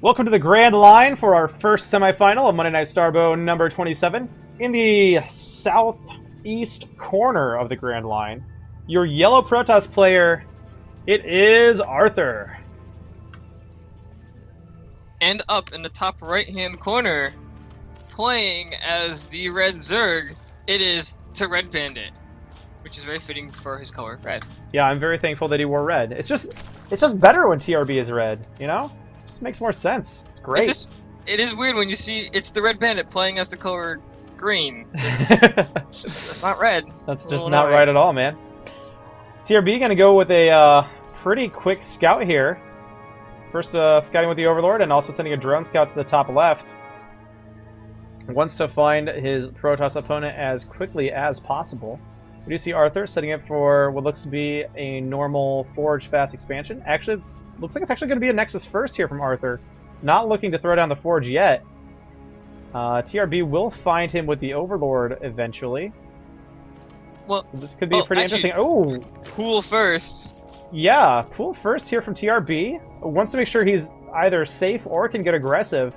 Welcome to the Grand Line for our first semifinal of Monday Night Starbow number 27. In the southeast corner of the Grand Line, your yellow Protoss player, it is Arthur. And up in the top right-hand corner, playing as the red Zerg, it is tehredbandit, which is very fitting for his color, red. Yeah, I'm very thankful that he wore red. It's just better when TRB is red, you know? It just makes more sense. It's great. It is weird when you see it's the red bandit playing as the color green. It's not red. That's just not right at all, man. TRB gonna go with a pretty quick scout here. First scouting with the Overlord and also sending a drone scout to the top left. Wants to find his Protoss opponent as quickly as possible. We do see Arthur setting up for what looks to be a normal Forge fast expansion. Actually, looks like it's actually going to be a Nexus first here from Arthur. Not looking to throw down the Forge yet. TRB will find him with the Overlord eventually. Well, so this could be pretty interesting. Oh, pool first. Yeah, pool first here from TRB. Wants to make sure he's either safe or can get aggressive.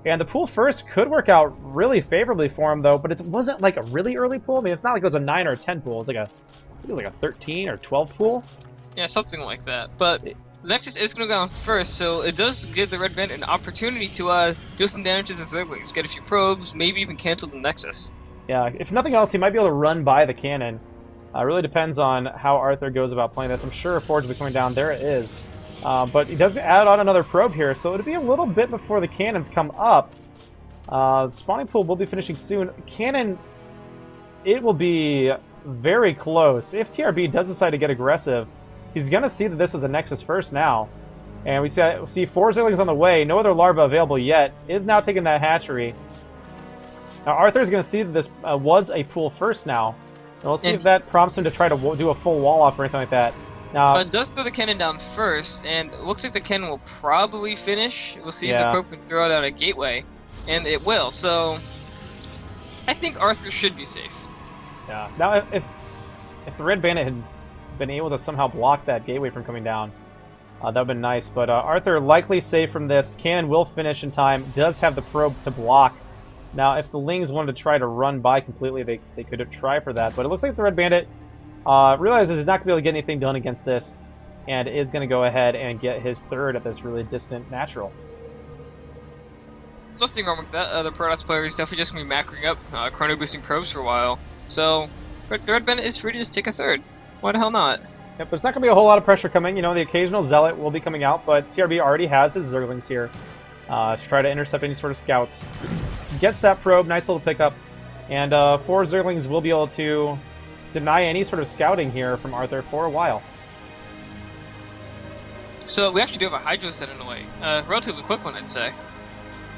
And the pool first could work out really favorably for him, though, but it wasn't like a really early pool. I mean, it's not like it was a 9 or a 10 pool. It's like a 13 or 12 pool. Yeah, something like that. But Nexus is going to go down first, so it does give the Red Bandit an opportunity to do some damage to the Zerglings, get a few probes, maybe even cancel the Nexus. Yeah, if nothing else, he might be able to run by the cannon. Really depends on how Arthur goes about playing this. I'm sure a Forge will be coming down. There it is. But he does add on another probe here, so it'll be a little bit before the cannons come up. Spawning pool will be finishing soon. Cannon, it will be very close. If TRB does decide to get aggressive, he's going to see that this is a Nexus first now. And we see 4 Zerglings on the way. No other larva available yet. Is now taking that hatchery. Now Arthur's going to see that this was a pool first now. And we'll see if that prompts him to try to do a full wall off or anything like that. Now, it does throw the cannon down first, and it looks like the cannon will probably finish. We'll see if the probe can throw it out a gateway, and it will. So, I think Arthur should be safe. Yeah. Now, if the Red Bandit had been able to somehow block that gateway from coming down, that would have been nice. But Arthur likely safe from this. Cannon will finish in time. Does have the probe to block. Now, if the Lings wanted to try to run by completely, they could try for that. But it looks like the Red Bandit realizes he's not going to be able to get anything done against this, and is going to go ahead and get his third at this really distant natural. Nothing wrong with that. The Protoss player is definitely just going to be macroing up chrono boosting probes for a while. So, the Red Bandit is free to just take a third. Why the hell not? Yep, there's not going to be a whole lot of pressure coming. You know, the occasional Zealot will be coming out, but TRB already has his Zerglings here to try to intercept any sort of scouts. Gets that probe, nice little pickup, and 4 Zerglings will be able to deny any sort of scouting here from Arthur for a while. So we actually do have a Hydra set in a way. Relatively quick one, I'd say.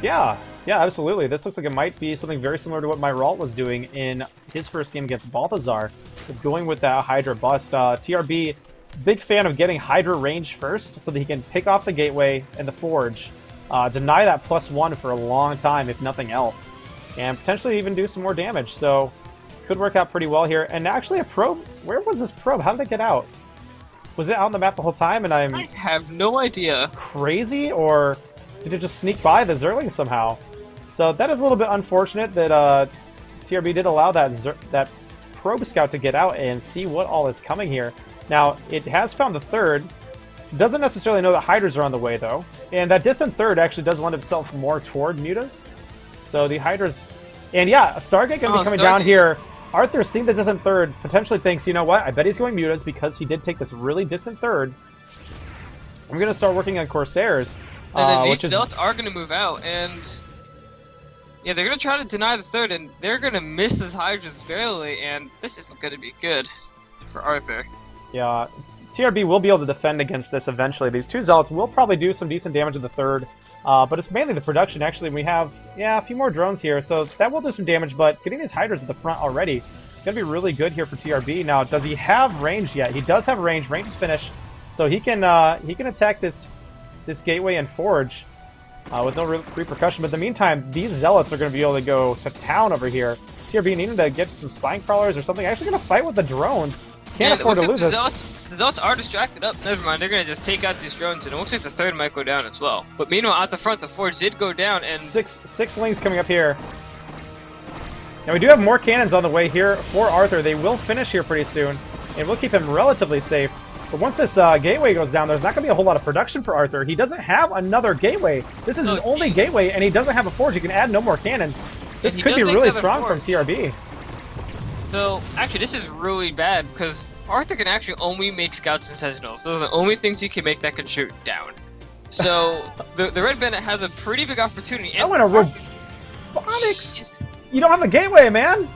Yeah, absolutely. This looks like it might be something very similar to what Myralt was doing in his first game against Balthazar, but going with that Hydra bust. TRB, big fan of getting Hydra range first, so that he can pick off the gateway and the Forge, deny that +1 for a long time, if nothing else, and potentially even do some more damage. So could work out pretty well here. And actually a probe, where was this probe? How did it get out? Was it out on the map the whole time and I have no idea. Crazy, or did it just sneak by the Zerglings somehow? So that is a little bit unfortunate that TRB did allow that probe scout to get out and see what all is coming here. Now, it has found the third. Doesn't necessarily know that Hydras are on the way, though. And that distant third actually does lend itself more toward Mutas. So the Hydras... And yeah, a Stargate going to be coming down here. Arthur, seeing the distant third, potentially thinks, you know what, I bet he's going Mutas because he did take this really distant third. I'm going to start working on Corsairs. And then these Zealots are going to move out, and yeah, they're going to try to deny the third, and they're going to miss his Hydras barely, and this isn't going to be good for Arthur. Yeah, TRB will be able to defend against this eventually. These 2 Zealots will probably do some decent damage to the third. But it's mainly the production, actually. We have, a few more drones here, so that will do some damage, but getting these Hydras at the front already is going to be really good here for TRB. Now, does he have range yet? He does have range. Range is finished, so he can attack this gateway and Forge with no repercussion. But in the meantime, these Zealots are going to be able to go to town over here. TRB needing to get some spine crawlers or something. Actually going to fight with the drones. Can't afford to lose this. The Zealots are distracted. Up, never mind. They're gonna just take out these drones, and it looks like the third might go down as well. But meanwhile, out the front, the Forge did go down, and six lings coming up here. Now we do have more cannons on the way here for Arthur. They will finish here pretty soon, and we'll keep him relatively safe. But once this gateway goes down, there's not going to be a whole lot of production for Arthur. He doesn't have another gateway. This is his only gateway, and he doesn't have a Forge. He can add no more cannons. This could be really strong from TRB. So, actually, this is really bad, because Arthur can actually only make Scouts and Sentinels. Those are the only things he can make that can shoot down. So, the Red Bandit has a pretty big opportunity. I want a robotics! You don't have a gateway, man! Well,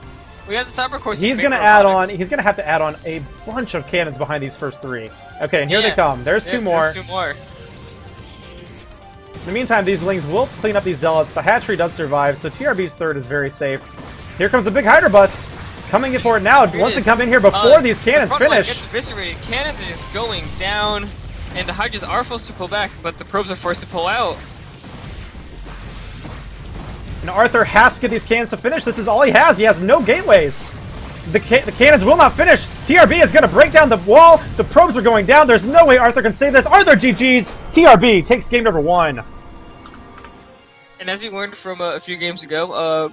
he has a cyber course. He's gonna add on. He's gonna have to add on a bunch of cannons behind these first three. Okay, and here they come. There's two more. There's two more. In the meantime, these Lings will clean up these Zealots. The hatchery does survive, so TRB's third is very safe. Here comes the big Hydra bus. Coming in for it now. Wants to come in here before these cannons finish. Gets eviscerated. Cannons are just going down, and the Hydras are forced to pull back, but the probes are forced to pull out. And Arthur has to get these cannons to finish. This is all he has. He has no gateways. The cannons will not finish. TRB is going to break down the wall. The probes are going down. There's no way Arthur can save this. Arthur GG's. TRB takes game number 1. And as we learned from a few games ago,